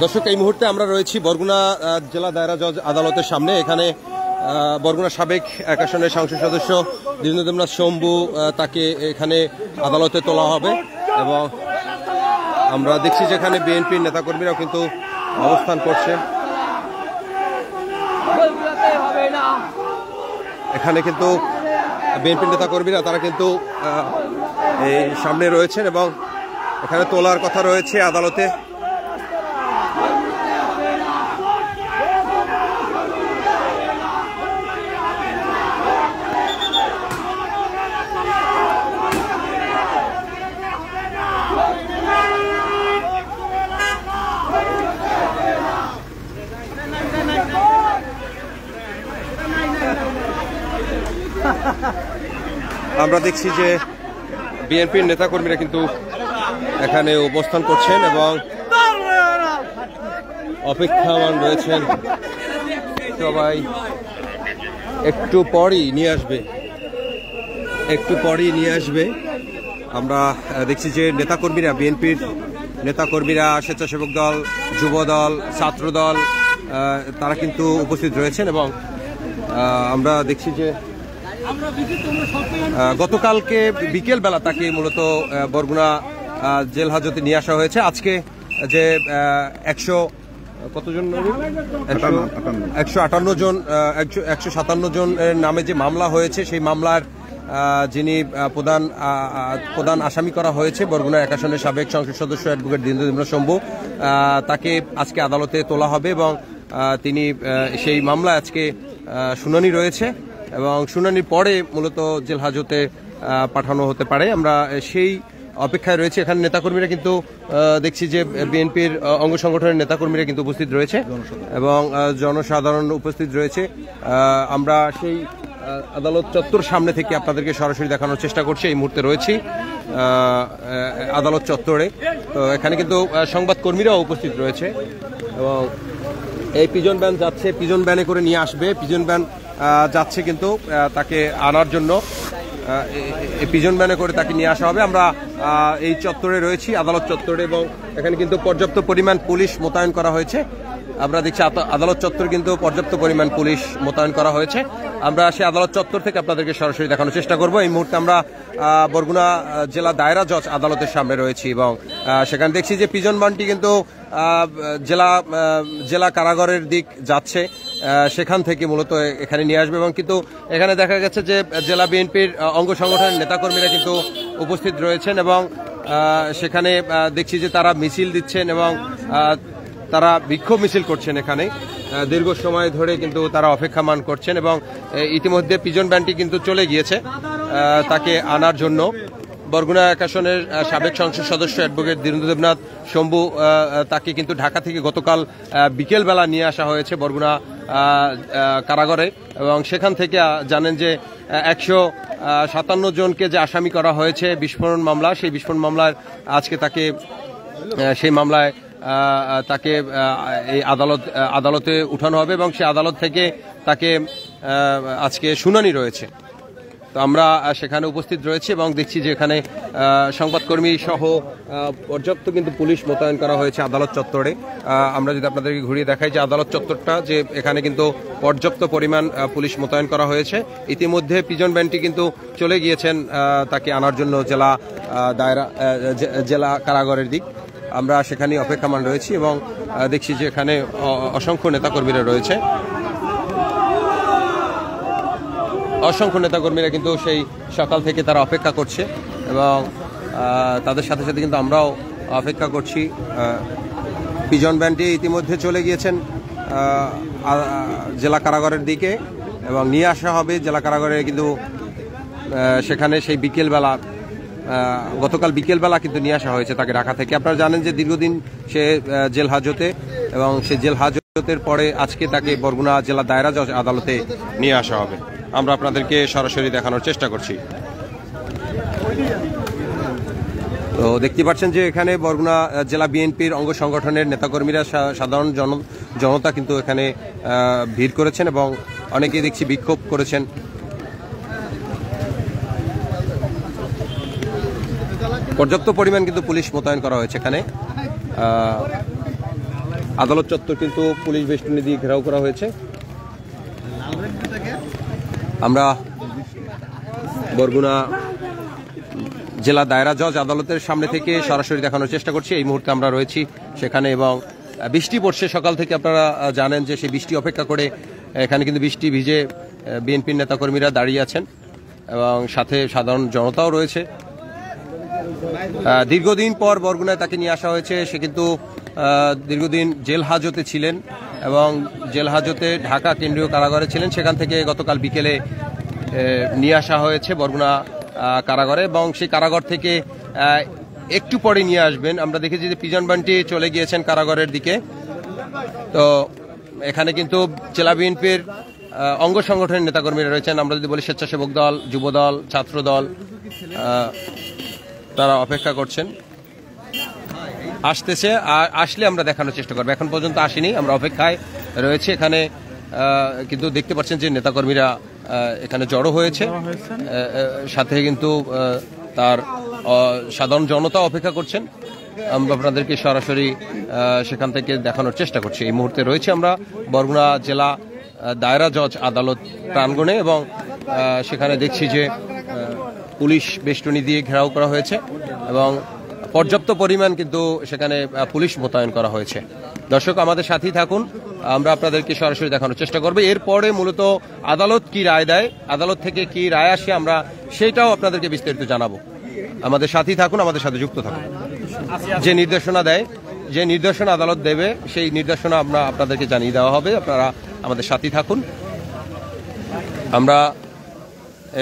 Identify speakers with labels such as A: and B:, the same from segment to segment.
A: দর্শক, এই মুহূর্তে আমরা রয়েছি বরগুনা জেলা দায়রা জজ আদালতের সামনে। এখানে বরগুনা সাবেক এক আসনের সংসদ সদস্য দীনেন্দ্রনাথ শম্ভু, তাকে এখানে আদালতে তোলা হবে এবং আমরা দেখছি যেখানে বিএনপির নেতাকর্মীরাও কিন্তু অবস্থান করছে। এখানে কিন্তু বিএনপির নেতাকর্মীরা তারা কিন্তু এই সামনে রয়েছেন এবং এখানে তোলার কথা রয়েছে আদালতে। আমরা দেখছি যে বিএনপির নেতাকর্মীরা কিন্তু এখানে অবস্থান করছেন এবং অপেক্ষামান রয়েছেন। সবাই একটু পরই নিয়ে আসবে। আমরা দেখছি যে নেতাকর্মীরা, বিএনপির নেতাকর্মীরা, স্বেচ্ছাসেবক দল, যুব দল, ছাত্র দল, তারা কিন্তু উপস্থিত রয়েছেন এবং আমরা দেখছি যে গতকালকে বিকেল বেলা তাকে মূলত বরগুনা জেল হাজতে নিয়ে আসা হয়েছে। আজকে যে 157 জন নামে যে মামলা হয়েছে, সেই মামলার যিনি প্রধান আসামি করা হয়েছে বরগুনা এক আসনের সাবেক সংসদ সদস্য অ্যাডভোকেট দীনেন্দ্রনাথ শম্ভু, তাকে আজকে আদালতে তোলা হবে এবং তিনি সেই মামলা আজকে শুনানি রয়েছে এবং শুনানির পরে মূলত জেল হাজতে পাঠানো হতে পারে। আমরা সেই অপেক্ষায় রয়েছে। এখানে নেতাকর্মীরা কিন্তু দেখছি যে বিএনপির অঙ্গ সংগঠনের নেতাকর্মীরা কিন্তু উপস্থিত রয়েছে এবং জনসাধারণ উপস্থিত রয়েছে। আমরা সেই আদালত চত্বর সামনে থেকে আপনাদেরকে সরাসরি দেখানোর চেষ্টা করছি। এই মুহূর্তে রয়েছি আদালত চত্বরে। তো এখানে কিন্তু সংবাদকর্মীরাও উপস্থিত রয়েছে এবং এই পিজন ভ্যান যাচ্ছে, পিজন ভ্যানে করে নিয়ে আসবে। পিজন ভ্যান যাচ্ছে কিন্তু তাকে আনার জন্য পিজন ভ্যানে করে তাকে নিয়ে আসা হবে। আমরা এই চত্বরে রয়েছি, আদালত চত্বরে, এবং এখানে কিন্তু পর্যাপ্ত পরিমাণ পুলিশ মোতায়েন করা হয়েছে। আমরা দেখছি আদালত চত্বর কিন্তু পর্যাপ্ত পরিমাণ পুলিশ মোতায়েন করা হয়েছে। আমরা সেই আদালত চত্বর থেকে আপনাদেরকে সরাসরি দেখানোর চেষ্টা করব। এই মুহূর্তে আমরা বরগুনা জেলা দায়রা জজ আদালতের সামনে রয়েছি এবং সেখানে দেখছি যে পিজন ভ্যানটি কিন্তু জেলা কারাগারের দিক যাচ্ছে, সেখান থেকে মূলত এখানে নিয়ে আসবে এবং কিন্তু এখানে দেখা গেছে যে জেলা বিএনপির অঙ্গ সংগঠনের নেতাকর্মীরা কিন্তু উপস্থিত রয়েছেন এবং সেখানে দেখছি যে তারা মিছিল দিচ্ছেন এবং তারা বিক্ষোভ মিছিল করছেন। এখানে দীর্ঘ সময় ধরে কিন্তু তারা অপেক্ষামান করছেন এবং ইতিমধ্যে পিজন ভ্যানটি কিন্তু চলে গিয়েছে তাকে আনার জন্য। বরগুনা এক আসনের সাবেক সংসদ সদস্য অ্যাডভোকেট দীনেন্দ্রনাথ শম্ভু, তাকে কিন্তু ঢাকা থেকে গতকাল বিকেলবেলা নিয়ে আসা হয়েছে বরগুনা কারাগারে এবং সেখান থেকে জানেন যে 157 জনকে যে আসামি করা হয়েছে বিস্ফোরণ মামলা, সেই বিস্ফোরণ মামলার আজকে তাকে সেই মামলায় তাকে এই আদালতে উঠানো হবে এবং সেই আদালত থেকে তাকে আজকে শুনানি রয়েছে। তো আমরা সেখানে উপস্থিত রয়েছি এবং দেখছি যে এখানে সংবাদকর্মী সহ পর্যাপ্ত কিন্তু পুলিশ মোতায়েন করা হয়েছে আদালত চত্বরে। আমরা যদি আপনাদেরকে ঘুরিয়ে দেখাই যে আদালত চত্বরটা, যে এখানে কিন্তু পর্যাপ্ত পরিমাণ পুলিশ মোতায়েন করা হয়েছে। ইতিমধ্যে পিজন ভ্যানটি কিন্তু চলে গিয়েছেন তাকে আনার জন্য জেলা কারাগারের দিক। আমরা সেখানে অপেক্ষামান রয়েছি এবং দেখছি যে এখানে অসংখ্য নেতাকর্মীরা রয়েছে। অসংখ্য নেতাকর্মীরা কিন্তু সেই সকাল থেকে তারা অপেক্ষা করছে এবং তাদের সাথে সাথে কিন্তু আমরাও অপেক্ষা করছি। পিজন ভ্যানটি ইতিমধ্যে চলে গিয়েছেন জেলা কারাগারের দিকে এবং নিয়ে আসা হবে জেলা কারাগারে। কিন্তু সেখানে সেই গতকাল বিকেলবেলা কিন্তু নিয়ে আসা হয়েছে তাকে ঢাকা থেকে। আপনারা জানেন যে দীর্ঘদিন সে জেল হাজতে এবং সেই জেল হাজতের পরে আজকে তাকে বরগুনা জেলা দায়রা জজ আদালতে নিয়ে আসা হবে। আমরা আপনাদেরকে সরাসরি দেখানোর চেষ্টা করছি। তো দেখতে পাচ্ছেন যে এখানে বরগুনা জেলা বিএনপির অঙ্গ সংগঠনের নেতাকর্মীরা, সাধারণ জনতা কিন্তু এখানে ভিড় করেছেন এবং অনেকেই দেখছি বিক্ষোভ করেছেন। পর্যাপ্ত পরিমাণ কিন্তু পুলিশ মোতায়েন করা হয়েছে এখানে। আদালত চত্বর কিন্তু পুলিশ বেষ্টনী দিয়ে ঘেরাও করা হয়েছে। আমরা বরগুনা জেলা দায়রা জজ আদালতের সামনে থেকে সরাসরি দেখানোর চেষ্টা করছি। এই মুহূর্তে আমরা রয়েছি সেখানে এবং বৃষ্টি পড়ছে সকাল থেকে, আপনারা জানেন যে সেই বৃষ্টি অপেক্ষা করে এখানে কিন্তু বৃষ্টি ভিজে বিএনপির নেতাকর্মীরা দাঁড়িয়ে আছেন এবং সাথে সাধারণ জনতাও রয়েছে। দীর্ঘদিন পর বরগুনায় তাকে নিয়ে আসা হয়েছে। সে কিন্তু দীর্ঘদিন জেল হাজতে ছিলেন এবং জেল হাজতে ঢাকা কেন্দ্রীয় কারাগারে ছিলেন। সেখান থেকে গতকাল বিকেলে নিয়ে আসা হয়েছে বরগুনা কারাগারে এবং সেই কারাগার থেকে একটু পরে নিয়ে আসবেন। আমরা দেখেছি যে পিজন বান্টি চলে গিয়েছেন কারাগারের দিকে। তো এখানে কিন্তু জেলা বিএনপির অঙ্গ সংগঠনের নেতাকর্মীরা রয়েছেন। আমরা যদি বলি স্বেচ্ছাসেবক দল, যুবদল, ছাত্র দল, তারা অপেক্ষা করছেন, আসতেছে। আসলে আমরা দেখানোর চেষ্টা করবো। এখন পর্যন্ত আসেনি, আমরা অপেক্ষায় রয়েছে। এখানে কিন্তু দেখতে পাচ্ছেন যে নেতাকর্মীরা এখানে জড়ো হয়েছে, সাথে কিন্তু তার সাধারণ জনতা অপেক্ষা করছেন। আমরা আপনাদেরকে সরাসরি সেখান থেকে দেখানোর চেষ্টা করছি। এই মুহূর্তে রয়েছে আমরা বরগুনা জেলা দায়রা জজ আদালত প্রাঙ্গণে এবং সেখানে দেখছি যে পুলিশ বেষ্টনী দিয়ে ঘেরাও করা হয়েছে এবং পর্যাপ্ত পরিমাণ কিন্তু সেখানে পুলিশ মোতায়েন করা হয়েছে। দর্শক, আমাদের সাথেই থাকুন, আমরা আপনাদেরকে সরাসরি দেখানোর চেষ্টা করবো। এরপরে মূলত আদালত কি রায় দেয়, আদালত থেকে কি রায় আসে, আমরা সেটাও আপনাদেরকে বিস্তারিত জানাবো। আমাদের সাথেই থাকুন, আমাদের সাথে যুক্ত থাকুন। যে নির্দেশনা দেয়, যে নির্দেশনা আদালত দেবে, সেই নির্দেশনা আমরা আপনাদেরকে জানিয়ে দেওয়া হবে। আপনারা আমাদের সাথেই থাকুন। আমরা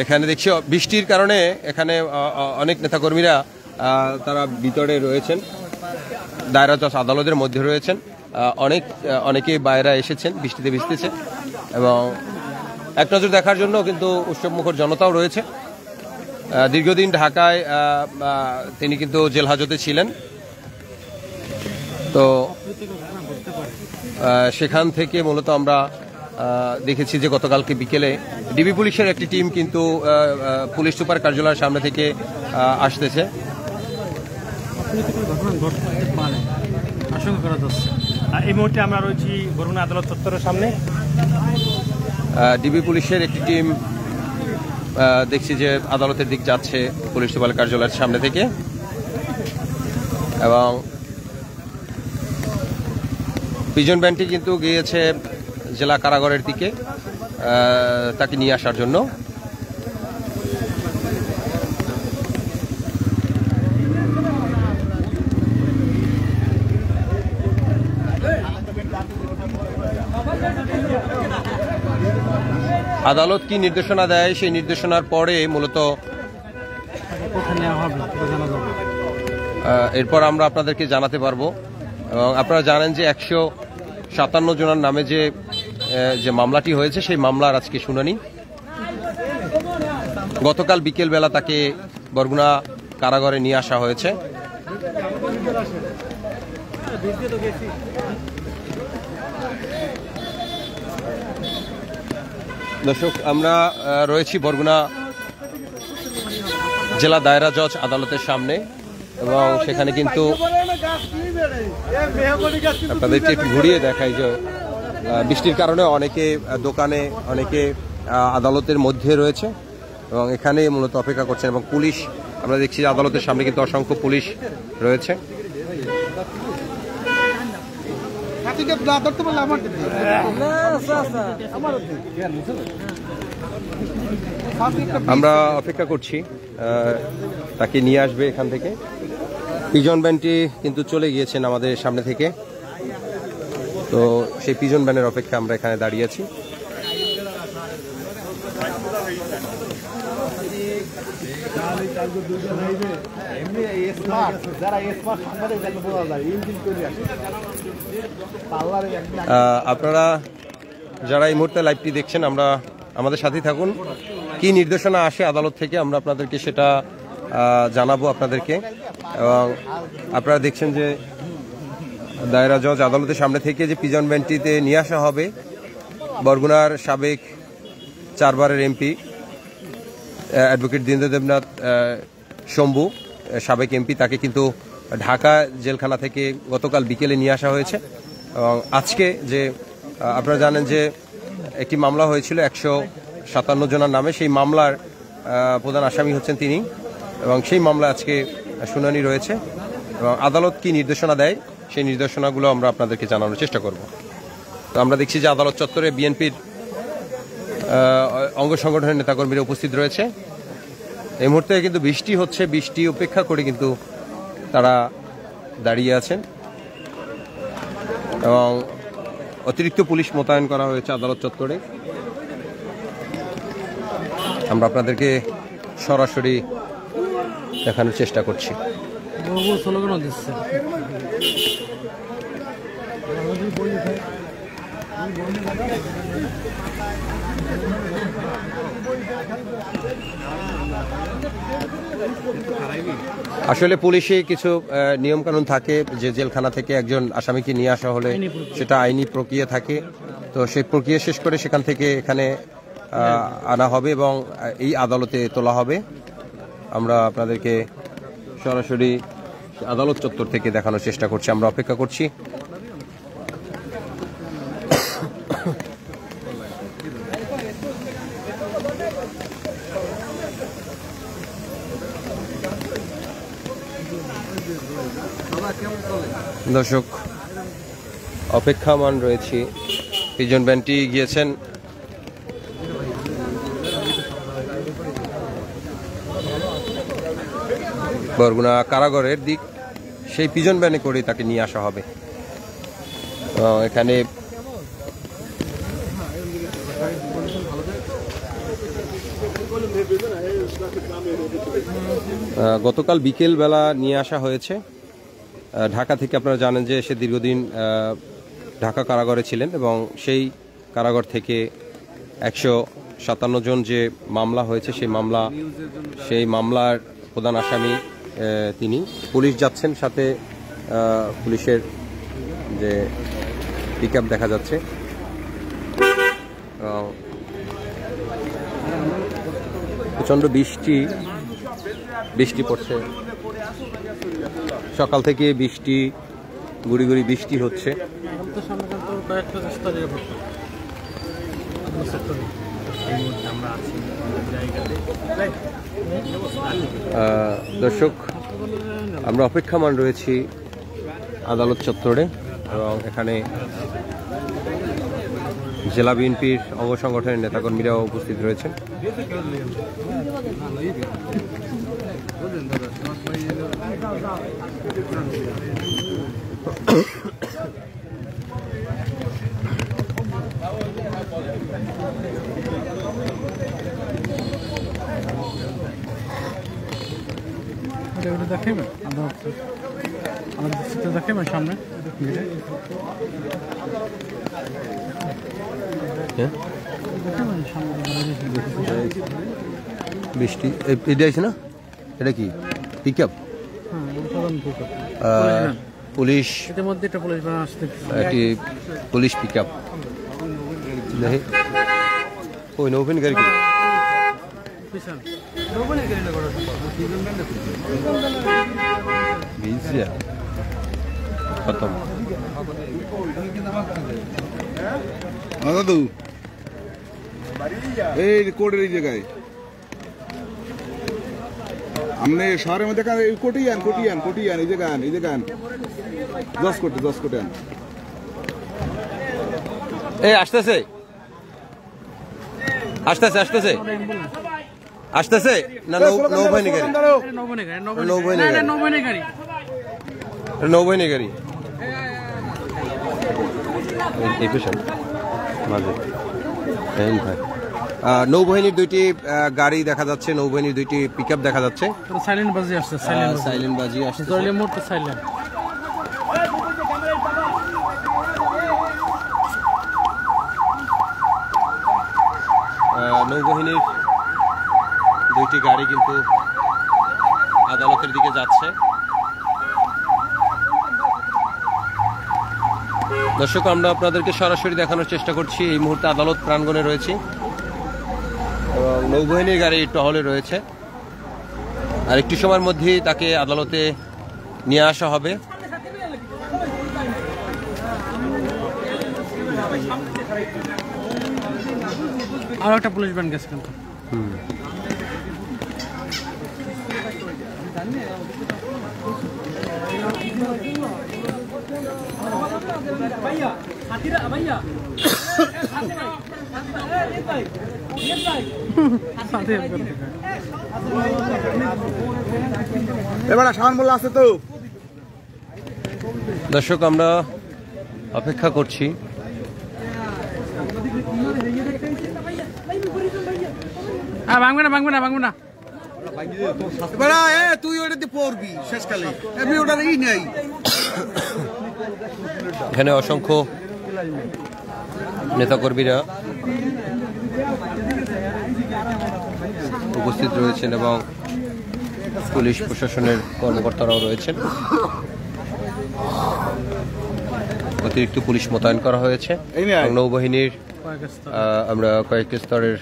A: এখানে দেখছি বৃষ্টির কারণে এখানে অনেক নেতাকর্মীরা তারা ভিতরে রয়েছেন, দায়রা জজ আদালতের মধ্যে রয়েছেন। অনেকে বাইরে এসেছেন, বৃষ্টিতে ভিজতেছে এবং এক নজর দেখার জন্য কিন্তু উৎসবমুখর জনতাও রয়েছে। দীর্ঘদিন ঢাকায় তিনি কিন্তু জেল হাজতে ছিলেন। তো সেখান থেকে মূলত আমরা দেখেছি যে গতকালকে বিকেলে ডিবি পুলিশের একটি টিম কিন্তু পুলিশ সুপার কার্যালয়ের সামনে থেকে আসতেছে।
B: এই মুহূর্তে আমরা রয়েছি বরগুনা আদালত চত্বরের সামনে।
A: ডিবি পুলিশের একটি টিম দেখছি যে আদালতের দিক যাচ্ছে পুলিশ সুপার কার্যালয়ের সামনে থেকে এবং পিজন ভ্যানটি কিন্তু গিয়েছে জেলা কারাগারের দিকে তাকে নিয়ে আসার জন্য। আদালত কি নির্দেশনা দেয়, সেই নির্দেশনার পরে মূলত এরপর আমরা আপনাদেরকে জানাতে পারবো। এবং আপনারা জানেন যে 157 জনের নামে যে মামলাটি হয়েছে, সেই মামলার আজকে শুনানি। গতকাল বিকেল বেলা তাকে বরগুনা কারাগারে নিয়ে আসা হয়েছে। দর্শক, আমরা রয়েছি বরগুনা জেলা দায়রা জজ আদালতের সামনে এবং সেখানে কিন্তু আপনাদেরকে একটু ঘুরিয়ে দেখাই যে বৃষ্টির কারণে অনেকে দোকানে, অনেকে আদালতের মধ্যে রয়েছে এবং এখানে মূলত অপেক্ষা করছেন এবং পুলিশ, আমরা দেখছি আদালতের সামনে কিন্তু অসংখ্য পুলিশ রয়েছে। আমরা অপেক্ষা করছি তাকে নিয়ে আসবে এখান থেকে। পিজন ভ্যানটি কিন্তু চলে গিয়েছেন আমাদের সামনে থেকে। তো সেই পিজন ভ্যানের অপেক্ষা আমরা এখানে দাঁড়িয়ে আছি। আপনারা যারা এই মুহূর্তে লাইভটি দেখছেন, আমরা আমাদের সাথেই থাকুন। কি নির্দেশনা আসে আদালত থেকে আমরা আপনাদেরকে সেটা জানাবো আপনাদেরকে। এবং আপনারা দেখছেন যে দায়রা জজ আদালতের সামনে থেকে যে পিজন ভ্যানটিতে নিয়ে আসা হবে বরগুনার সাবেক 4 বারের এমপি অ্যাডভোকেট দীনেন্দ্র দেবনাথ শম্ভু, সাবেক এমপি, তাকে কিন্তু ঢাকা জেলখানা থেকে গতকাল বিকেলে নিয়ে আসা হয়েছে এবং আজকে যে আপনারা জানেন যে একটি মামলা হয়েছিল 157 জনের নামে, সেই মামলার প্রধান আসামি হচ্ছেন তিনি, এবং সেই মামলা আজকে শুনানি রয়েছে এবং আদালত কি নির্দেশনা দেয় সেই নির্দেশনাগুলো আমরা আপনাদেরকে জানানোর চেষ্টা করব। তো আমরা দেখছি যে আদালত চত্বরে বিএনপির অঙ্গ সংগঠনের নেতাকর্মীরা উপস্থিত রয়েছে। এই মুহূর্তে কিন্তু বৃষ্টি হচ্ছে, বৃষ্টি উপেক্ষা করে কিন্তু তারা দাঁড়িয়ে আছেন এবং অতিরিক্ত পুলিশ মোতায়েন করা হয়েছে আদালত চত্বরে। আমরা আপনাদেরকে সরাসরি দেখানোর চেষ্টা করছি। আসলে পুলিশে কিছু নিয়ম কানুন থাকে যে জেলখানা থেকে একজন আসামিকে নিয়ে আসা হলে সেটা আইনি প্রক্রিয়া থাকে, তো সেই প্রক্রিয়া শেষ করে সেখান থেকে এখানে আনা হবে এবং এই আদালতে তোলা হবে। আমরা আপনাদেরকে সরাসরি আদালত চত্বর থেকে দেখানোর চেষ্টা করছি, আমরা অপেক্ষা করছি। দর্শক, অপেক্ষামান রয়েছি। পিজন ব্যান্ডটি গিয়েছেন বরগুনা কারাগারের দিক, সেই পিজন ব্যানে করে তাকে নিয়ে আসা হবে। এখানে গতকাল বিকেল বেলা নিয়ে আসা হয়েছে ঢাকা থেকে। আপনারা জানেন যে সে দীর্ঘদিন ঢাকা কারাগারে ছিলেন এবং সেই কারাগার থেকে 157 জন যে মামলা হয়েছে সেই মামলার প্রধান আসামি তিনি। পুলিশ যাচ্ছেন, সাথে পুলিশের যে পিকআপ দেখা যাচ্ছে। প্রচণ্ড বৃষ্টি পড়ছে, সকাল থেকে বৃষ্টি, গুড়ি গুড়ি বৃষ্টি হচ্ছে। দর্শক, আমরা অপেক্ষামান রয়েছি আদালত চত্বরে এবং এখানে জেলা বিএনপির অঙ্গ সংগঠনের নেতাকর্মীরাও উপস্থিত রয়েছেন।
B: সামনে
A: বৃষ্টি এটা আছে না, এটা কি পিকআপ? পুলিশ, একটি পুলিশ পিকআপ। দেখি ওই নৌফেন গাড়ি খতম।
C: দাদু এই কোর্টের এই জায়গায় আপনি শহরের মধ্যে কোটি আন এই জায়গা আন 10 কোটি আন।
A: এই আসতেছে না নৌবাহিনী গাড়ি, নৌবাহিনী গাড়ি। নৌবাহিনীর দুইটি গাড়ি দেখা যাচ্ছে, নৌবাহিনীর দুইটি পিকআপ দেখা যাচ্ছে।
B: সাইলেন্ট বাজি আসছে, সাইলেন্ট।
A: নৌবাহিনীর দুইটি গাড়ি কিন্তু আদালতের দিকে যাচ্ছে। দর্শক, আমরা আপনাদেরকে সরাসরি দেখানোর চেষ্টা করছি। এই মুহূর্তে আদালত প্রাঙ্গণে রয়েছে এবং নৌবাহিনীর গাড়ি টহলে রয়েছে। আর একটু সময়ের মধ্যেই তাকে আদালতে নিয়ে আসা হবে।
B: আর একটা পুলিশ ভ্যান গেছে কিন্তু
C: এবার শাওন মোল্লা আছে তো।
A: দর্শক আমরা অপেক্ষা করছি
B: ভাঙবে না ভাঙবে না ভাঙবে না
C: তুই ওটাতে পড়বি শেষকালে এমনি ওটার ই নেই।
A: এখানে অসংখ্য নেতাকর্মীরা উপস্থিত রয়েছেন এবং পুলিশ প্রশাসনের কর্মকর্তারাও রয়েছেন। অতিরিক্ত পুলিশ মোতায়েন করা হয়েছে এবং নৌবাহিনীর আমরা কয়েক স্তরের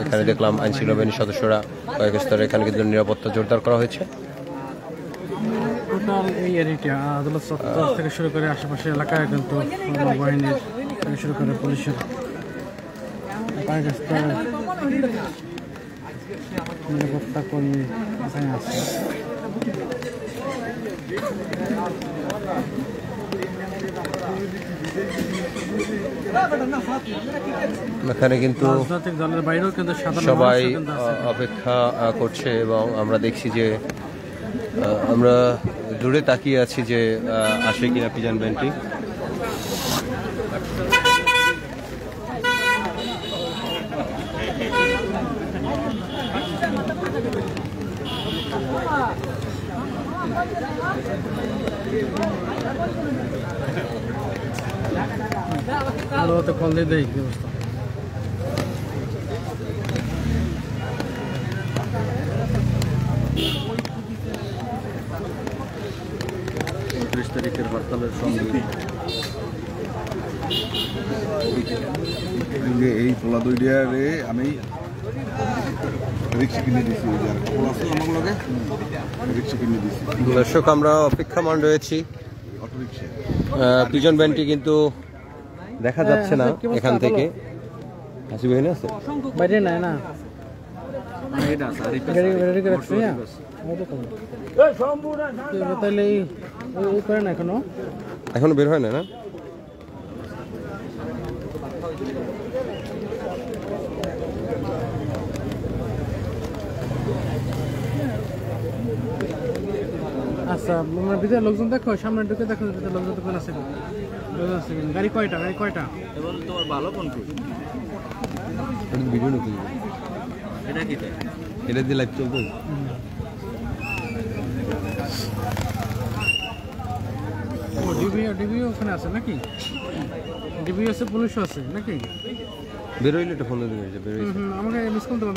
A: এখানে দেখলাম আইনশৃঙ্খলা বাহিনীর সদস্যরা কয়েক স্তরে এখানে কিন্তু নিরাপত্তা জোরদার করা হয়েছে।
B: টোটাল এই এরিয়া আদালত চত্বর থেকে শুরু করে আশেপাশের এলাকায় কিন্তু নৌবাহিনীর থেকে শুরু করে পুলিশের কয়েক স্তরের নিরাপত্তা কর্মী এখানে আছে।
A: এখানে কিন্তু
B: রাজনৈতিক দলের বাইরেও কিন্তু সাধারণ
A: সবাই
B: মানুষও কিন্তু আছে।
A: অপেক্ষা করছে এবং আমরা দেখছি যে আমরা দূরে তাকিয়ে আছি যে আসে কিনা পিজন ভ্যানটি।
B: আরো তো কল দিয়ে দেয় কি অবস্থা।
C: 30 তারিখের হরতালের সঙ্গে এই পোলা দইডিয়ারে আমি রিক্সা কিনে দিয়েছি, ওই যে আর পোলা আছে আমার লগে রিক্সা কিনে দিয়েছি,
A: দর্শক আমরা অপেক্ষামান রয়েছি।
C: অটো রিক্সা
A: পিজন ভ্যানটি কিন্তু দেখা যাচ্ছে না এখান থেকে। হাসি বাহিনী আছে
B: বাইরে নাই না তাহলে করে না
A: এখনো বের হয় না না
B: আচ্ছা ভিতরে লোকজন দেখো, সামনে ঢুকে দেখো ভিতরে লোকজন দোকান আছে। গাড়ি কয়টা
D: তোমার ভালো কোনটি
A: ভিডিও নাকি
D: এটা কি
A: এটা দিয়ে লাইভ চলবে।
B: ডিবিও ওখানে আছে নাকি? ডিবিও আছে, পুলিশও আছে নাকি?
A: বেরোইলে একটা ফোন দিয়ে বেরোইছে
B: আমাকে মিস কল দেবা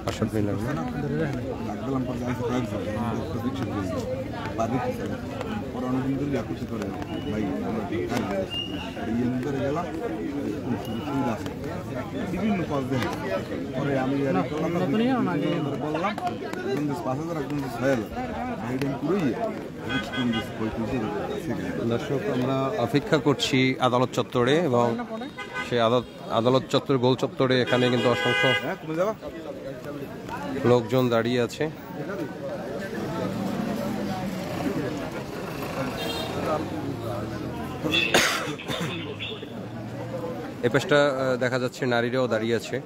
A: 5 মিনিট লাগবে না।
C: লাগলাম পর যাইছে কয়েকজন রিক্সা দিয়ে বাড়ি পরে অনেকদিন ধরে যাকুছি করে ভাই ইয়ে করে গেলাম সুবিধা আছে বিভিন্ন পথ দেন। পরে আমি বললাম কিন্তু 5,000 একজন 6,000 এইদিন পুরোই
A: দর্শক আমরা অপেক্ষা করছি আদালত চত্বরে এবং সেই আদালত চত্বর গোল চত্বরে এখানে কিন্তু অসংখ্য লোকজন দাঁড়িয়ে আছে। এ পাশটা দেখা যাচ্ছে নারীরাও দাঁড়িয়ে আছে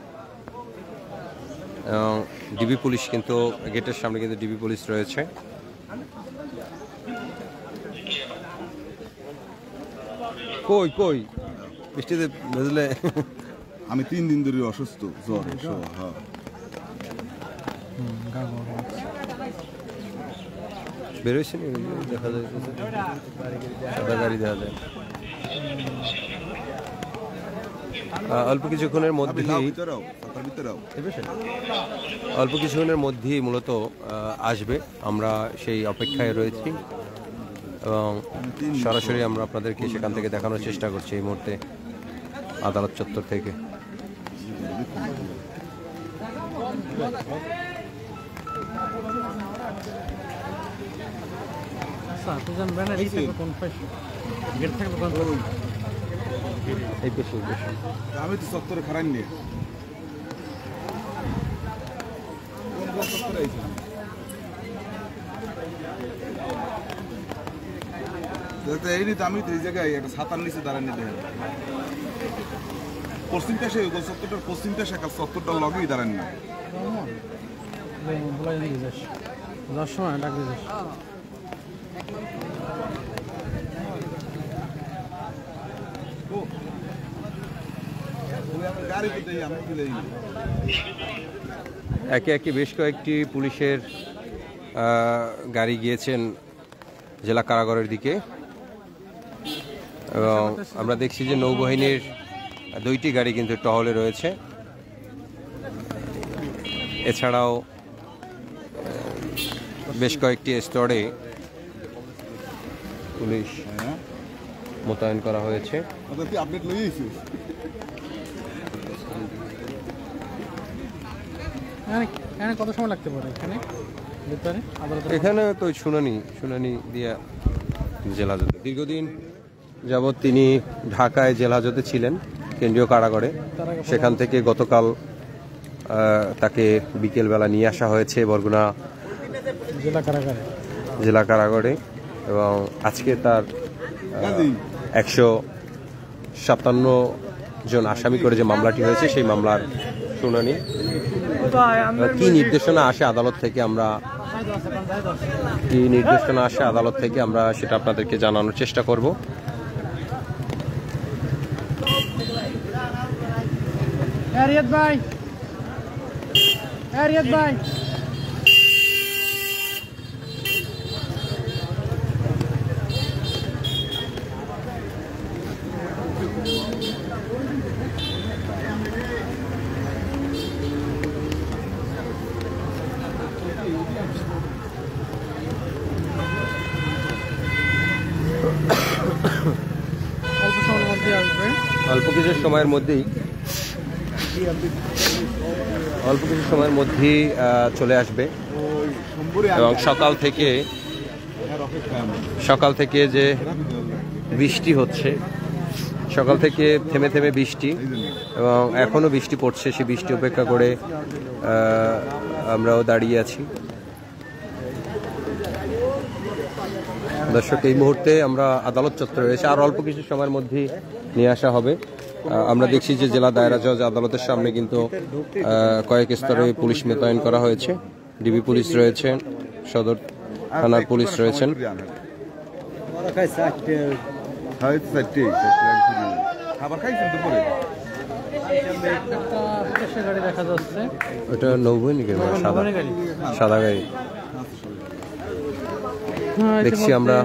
A: এবং ডিবি পুলিশ কিন্তু গেটের সামনে কিন্তু ডিবি পুলিশ রয়েছে। কই কই বৃষ্টিতে বুঝলে
C: আমি 3 দিন ধরে অসুস্থ, জ্বর। হ্যাঁ
A: বেরোইছে দেখা যায় সাদা গাড়ি দেখা যায়। অল্প কিছুক্ষণের মধ্যেই মূলত আসবে, আমরা সেই অপেক্ষায় রয়েছি এবং সরাসরি আমরা আপনাদেরকে সেখান থেকে দেখানোর চেষ্টা করছি এই মুহূর্তে আদালত চত্বর থেকে।
B: চাচা তুই জান ব্যানার এই থাকবে কোন পাশে গেট থাকবে কোন
A: এই পেশে এই পেশে
C: আমি তো সত্তরে খারাপ নিয়ে কোন সত্তরে আইছি এই তো আমি তো এই জায়গায় একটা ছাতার নিচে দাঁড়ানি দেখেন পশ্চিম পাশে গোল সত্তরটার পশ্চিম পাশে একটা সত্তরটার লগেই দাঁড়ান না
B: বলা দিয়ে যাস যাওয়ার সময় ডাক দিয়ে যাস
C: গাড়ি তো দেই আমি তো দেই
A: একে একে বেশ কয়েকটি পুলিশের গাড়ি গিয়েছেন জেলা কারাগারের দিকে এবং আমরা দেখছি যে নৌবাহিনীর 2টি গাড়ি কিন্তু টহলে রয়েছে এছাড়াও বেশ কয়েকটি স্তরে পুলিশ মোতায়েন করা হয়েছে
C: তুই আপডেট লই আইছিস
B: এখানে কত সময় লাগতে পারে এখানে ভিতরে আদালতে
A: এখানে তো শুনানি দিয়া জেলা হাজতে দীর্ঘদিন যাবৎ তিনি ঢাকায় জেলা হাজতে ছিলেন কেন্দ্রীয় কারাগারে সেখান থেকে গতকাল তাকে বিকেলবেলা নিয়ে আসা হয়েছে বরগুনা জেলা কারাগারে এবং আজকে তার 157 জন আসামি করে যে মামলাটি হয়েছে সেই মামলার শুনানি কি নির্দেশনা আসে আদালত থেকে আমরা সেটা আপনাদেরকে জানানোর চেষ্টা করব
B: ভাই
A: অল্প কিছু সময়ের মধ্যেই চলে আসবে এবং সকাল থেকে যে বৃষ্টি হচ্ছে সকাল থেকে থেমে থেমে বৃষ্টি এবং এখনো বৃষ্টি পড়ছে সেই বৃষ্টি উপেক্ষা করে আমরাও দাঁড়িয়ে আছি দর্শক এই মুহূর্তে আমরা আদালত চত্বরে রয়েছে আর অল্প কিছু সময়ের মধ্যেই নিয়ে আসা হবে আমরা দেখছি যে জেলা দায়রা জজ আদালতের সামনে কিন্তু কয়েক স্তরে পুলিশ মোতায়েন করা হয়েছে ডিবি পুলিশ রয়েছেন সদর থানার পুলিশ রয়েছেন
C: খাবার খাইছেন দুপুরে
B: গাড়ি দেখা যাচ্ছে
A: ওটা নৌবাহিনী সাদা গাড়ি দেখছি আমরা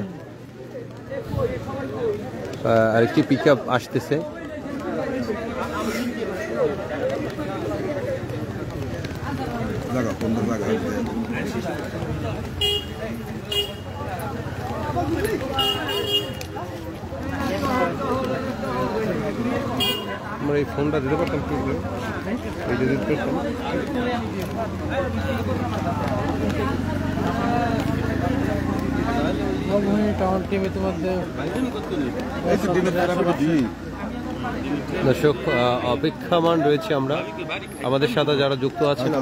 A: আরেকটি পিকআপ আসতেছে আমরা এই ফোনটা দিতে পারতাম দিতে পারতাম
B: টাউন টিম ইতিমধ্যে
A: দর্শক অপেক্ষামান রয়েছে আমরা আমাদের সাথে যারা যুক্ত আছেন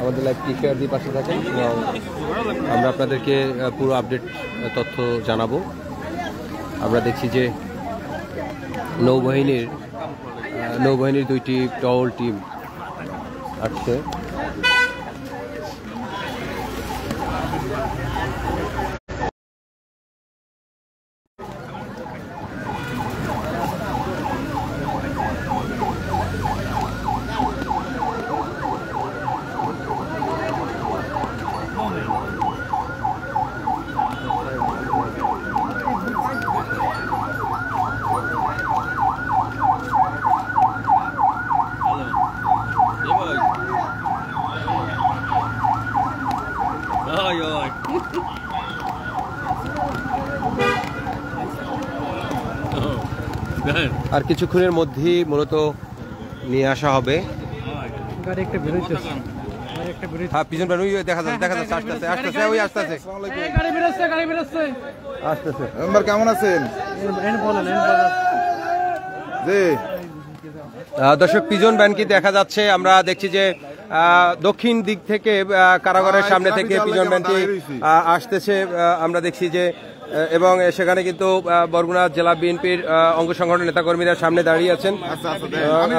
A: আমাদের লাইভ টিকার দিয়ে পাশে থাকেন এবং আমরা আপনাদেরকে পুরো আপডেট তথ্য জানাবো আমরা দেখছি যে নৌবাহিনীর 2টি টহল টিম আসছে আর কিছুক্ষণের মধ্যেই মূলত নিয়ে আসা হবে
B: গাড়ি একটা বেরোইতেছে
A: হ্যাঁ পিজন ভ্যান ওই দেখা যাচ্ছে আসতেছে ওই আসতেছে আসতেছে।
C: মেম্বার কেমন আছেন? জি
A: দর্শক পিজন ভ্যান কি দেখা যাচ্ছে, আমরা দেখছি যে দক্ষিণ দিক থেকে কারাগারের সামনে থেকে পিজন ভ্যানটি আসতেছে আমরা দেখছি যে, এবং সেখানে কিন্তু বরগুনা জেলা বিএনপির অঙ্গ সংগঠনের নেতাকর্মীরা সামনে দাঁড়িয়ে আছেন।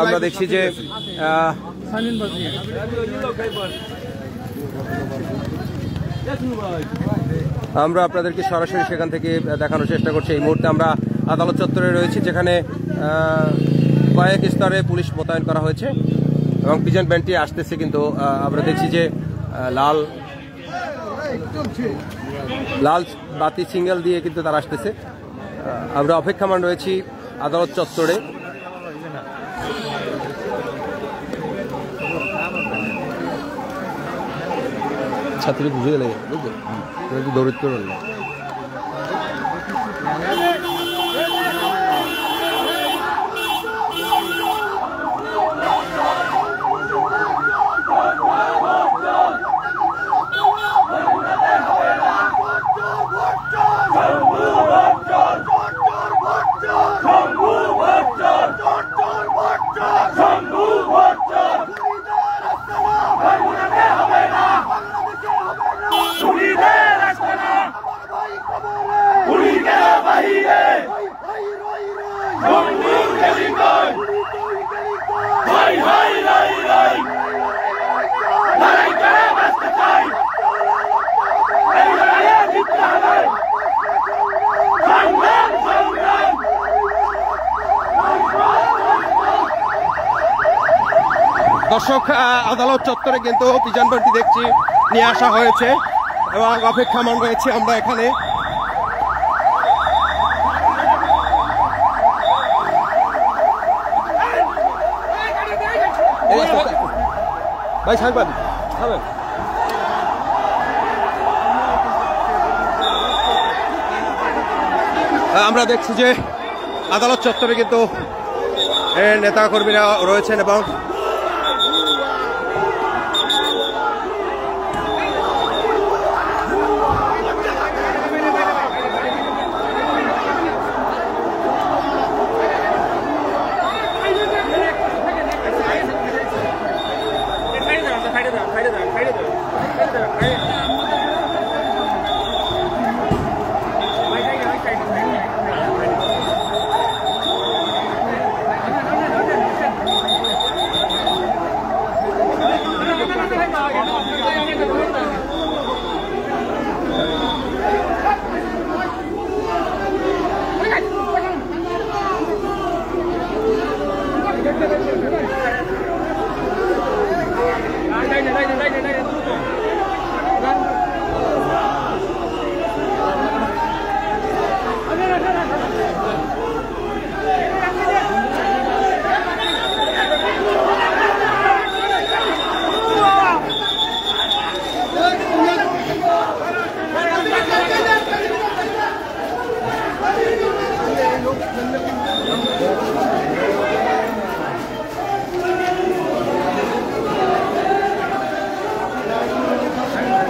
A: আমরা দেখছি যে আমরা আপনাদেরকে সরাসরি সেখান থেকে দেখানোর চেষ্টা করছি। এই মুহূর্তে আমরা আদালত চত্বরে রয়েছি, যেখানে কয়েক স্তরে পুলিশ মোতায়েন করা হয়েছে এবং পিজন ভ্যানটি আসতেছে। কিন্তু আমরা দেখছি যে লাল বাতি সিঙ্গেল দিয়ে কিন্তু তারা আসতেছে। আমরা অপেক্ষামান রয়েছি আদালত চত্বরে। ছাত্রী বুঝে গেলে বুঝলো দৌড়িত করল। দর্শক আদালত চত্বরে কিন্তু পিজন ভ্যানটি দেখছি নিয়ে আসা হয়েছে এবং অপেক্ষামান রয়েছে আমরা এখানে। ভাই সাংবাদিক আমরা দেখছি যে আদালত চত্বরে কিন্তু নেতা কর্মীরা রয়েছেন এবং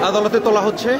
A: আদালতে তোলা হচ্ছে।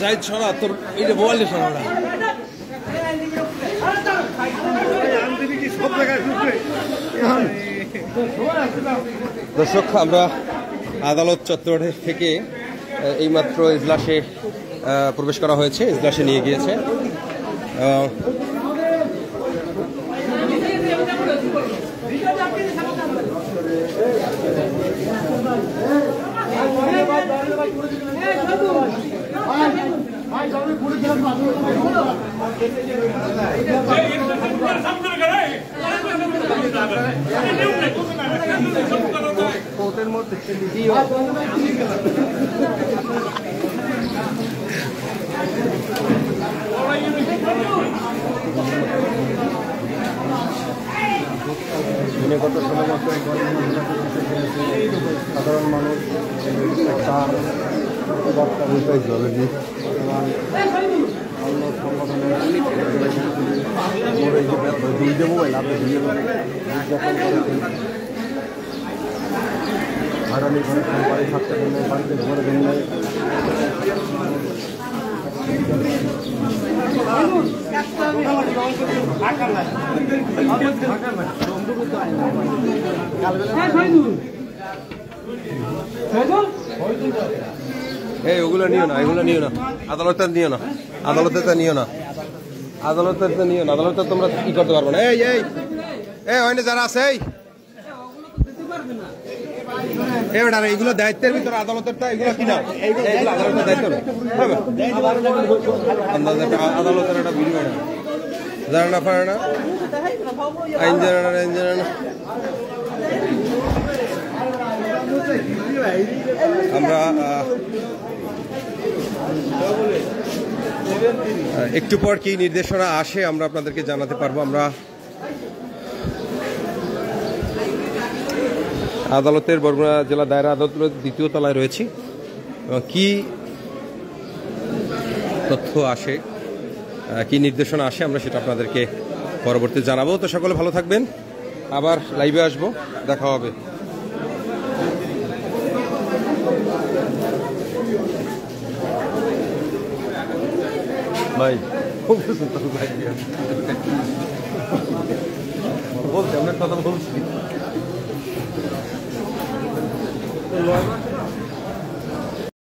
A: জাহিদ সরা তোর এই যে মোবাইলে সরাটা দর্শক আমরা আদালত চত্বর থেকে এইমাত্র ইজলাসে প্রবেশ করা হয়েছে, ইজলাসে নিয়ে গিয়েছে।
E: গত 16 বছর সাধারণ মানুষ তার বার্তা বুঝতে হবে যে অন্য সংগঠনের দুইটা মোবাইল আপনি বিজ্ঞাপন করেছেন ভাড়ালি ঘরে বাড়ি থাকতে জন্য বাড়িতে ঘরে জন্য
A: এই ওগুলো নিও না, এগুলো নিও না, আদালতে নিও না, আদালতে তো নিও না, আদালতে তো নিও না, আদালতে তোমরা কি করতে পারবো না। এই এই এই ওইনে যারা আছে এই বেটা এইগুলো দায়িত্বের ভিতরে আদালতের তা এগুলো কিনা এইগুলো আদালতের দায়িত্ব না, আদালতের একটা বিনিময় না, জানা না পারে না, আইন জানা না, আইন জানা না। আমরা একটু পর কি নির্দেশনা আসে আমরা আপনাদেরকে জানাতে পারবো। আমরা আদালতের বরগুনা জেলা দায়রা আদালতের দ্বিতীয় তলায় রয়েছি এবং কি তথ্য আসে, কি নির্দেশনা আসে আমরা সেটা আপনাদেরকে পরবর্তী জানাবো। তো সকলে ভালো থাকবেন, আবার লাইভে আসবো, দেখা হবে। ভাই বলছি, আমরা কথা বলছি।